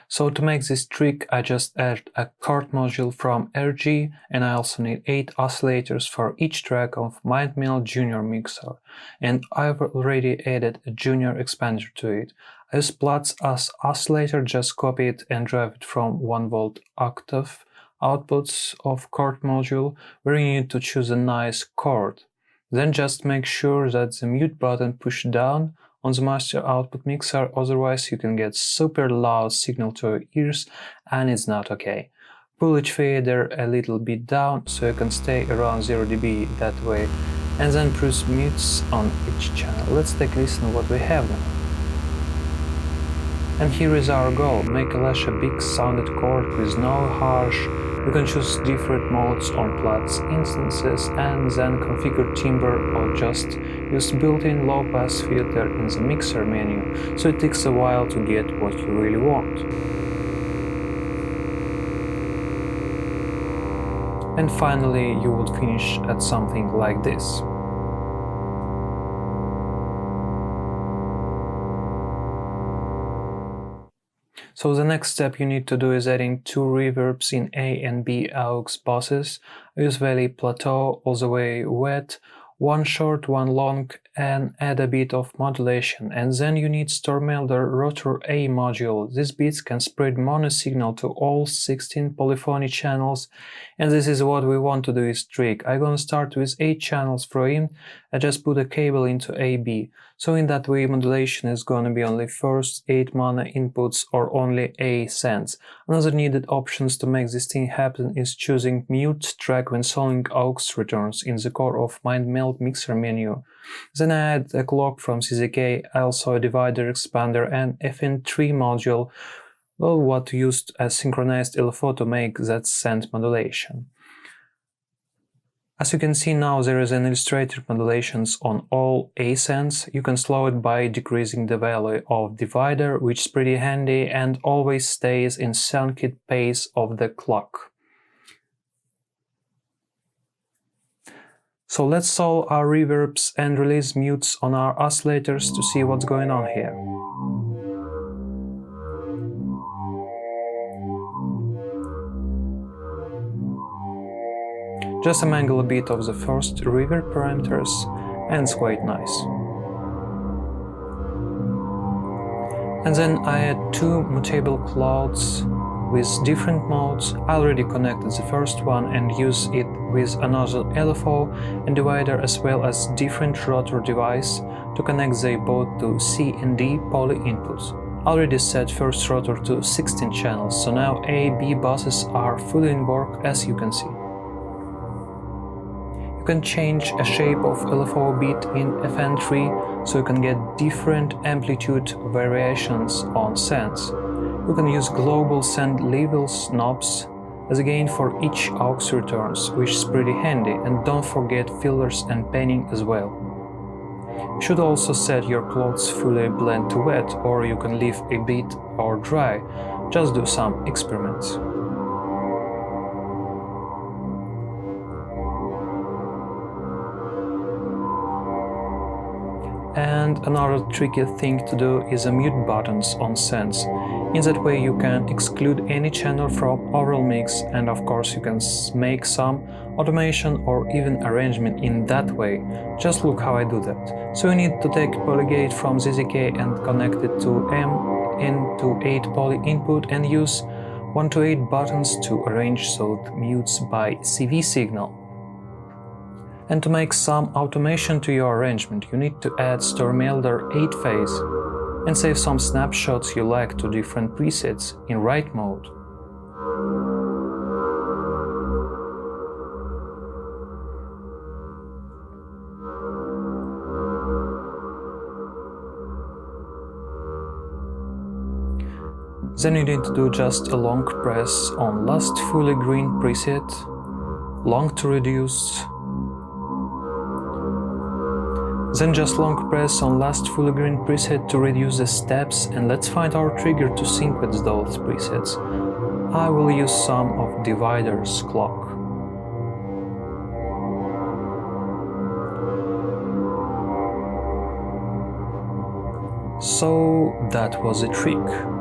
So to make this trick, I just add a chord module from RG, and I also need 8 oscillators for each track of MindMelder JR mixer, and I've already added a junior expander to it. I use Platts as oscillator, just copy it and drive it from 1V octave outputs of chord module, where you need to choose a nice chord. Then just make sure that the mute button pushed down on the master output mixer, otherwise you can get super loud signal to your ears and it's not okay. Pull each fader a little bit down so you can stay around 0 dB that way, and then press mutes on each channel. Let's take a listen to what we have now. And here is our goal: make a Lush a big sounded chord with no harsh. You can choose different modes on Platts instances and then configure timbre or just use built-in low-pass filter in the mixer menu, so it takes a while to get what you really want. And finally you would finish at something like this. So the next step you need to do is adding 2 reverbs in A and B aux buses. I use Valley Plateau all the way wet, one short, one long, and add a bit of modulation. And then you need stoermelder Rotor A module. These bits can spread mono signal to all 16 polyphony channels, and this is what we want to do is trick. I'm gonna start with 8 channels for in. I just put a cable into AB. So in that way modulation is gonna be only first 8 mono inputs or only A sends. Another needed options to make this thing happen is choosing mute track when solving aux returns in the core of MindMelder mixer menu. Then I add a clock from CZK, also a divider, expander and FN3 module, well, what used as synchronized LFO to make that send modulation. As you can see now, there is an illustrated modulations on all A sends. You can slow it by decreasing the value of divider, which is pretty handy and always stays in synced pace of the clock. So let's solve our reverbs and release mutes on our oscillators to see what's going on here. Just mangle a bit of the first reverb parameters and it's quite nice. And then I add 2 mutable clouds with different modes. I already connected the first one and use it with another LFO and divider as well as different Rotor Device to connect them both to C and D poly inputs. I already set first rotor to 16 channels, so now A, B buses are fully in work, as you can see. You can change a shape of LFO bit in FN3 so you can get different amplitude variations on sends. You can use global send levels knobs as a gain for each aux returns, which is pretty handy, and don't forget filters and panning as well. You should also set your clothes fully blend to wet, or you can leave a bit or dry. Just do some experiments. And another tricky thing to do is mute buttons on sends. In that way you can exclude any channel from overall mix, and of course you can make some automation or even arrangement in that way. Just look how I do that. So you need to take polygate from ZZK and connect it to M into 8 poly input and use 1 to 8 buttons to arrange so it mutes by CV signal. And to make some automation to your arrangement, you need to add stoermelder 8-phase and save some snapshots you like to different presets in write mode. Then you need to do just a long press on last fully green preset, long to reduce. Then just long press on last fully green preset to reduce the steps, and let's find our trigger to sync with those presets. I will use some of divider's clock. So that was a trick.